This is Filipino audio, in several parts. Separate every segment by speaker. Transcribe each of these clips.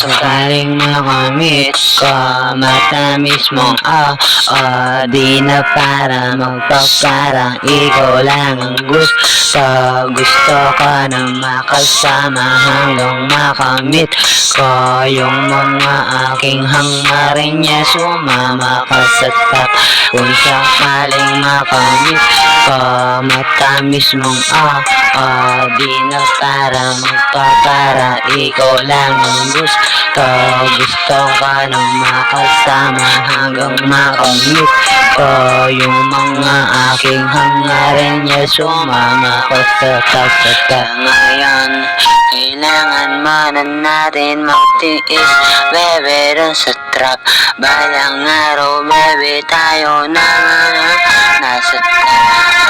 Speaker 1: Sakaling makamit ko, matamis mong di na para magpaparang ikaw lang ang gusto. Gusto ka na makasama hanggang makamit ko yung mga aking hangarin niya. Sumama ka sa top kung sakaling makamit ko, matamis mong di na para magpapara, ikaw lang ang gusto. Gusto ka na makasama hanggang makamit ko yung mga aking hangarin niya. Sumama ko sa top. Ngayon kailangan mo na natin magtiis, bebe, dun sa trap. Balang araw, bebe, tayo na nasa top.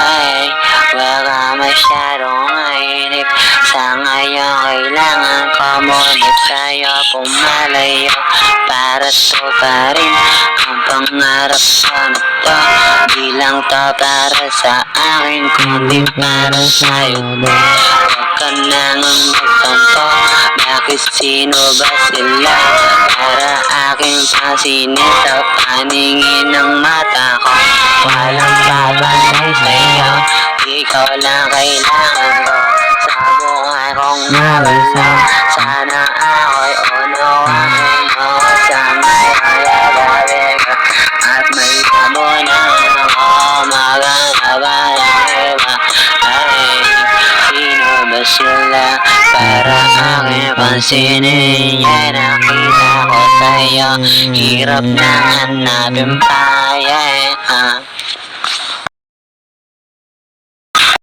Speaker 1: Ay, wag ka masyadong mainip. Sa ngayon kailangan ko muna sa'yo pumalayo, para to pa rin ang pangarap ko na to. Di lang to para sa akin, kundi para sa'yo din. Huwag ka nang magtampo, bakit sino ba sila para aking pansinin sa paningin ng mata ko? Walang babagay sa'yo, ikaw lang kailangan ko sa buhay kong nabasa. Sana ako'y unawain mo sa may alalabi ka, at may tamo na ako maganda ng iba. Ay, sino ba sila para aking pansinin? Yan nakita ko sa'yo, hirap na hanapin pa.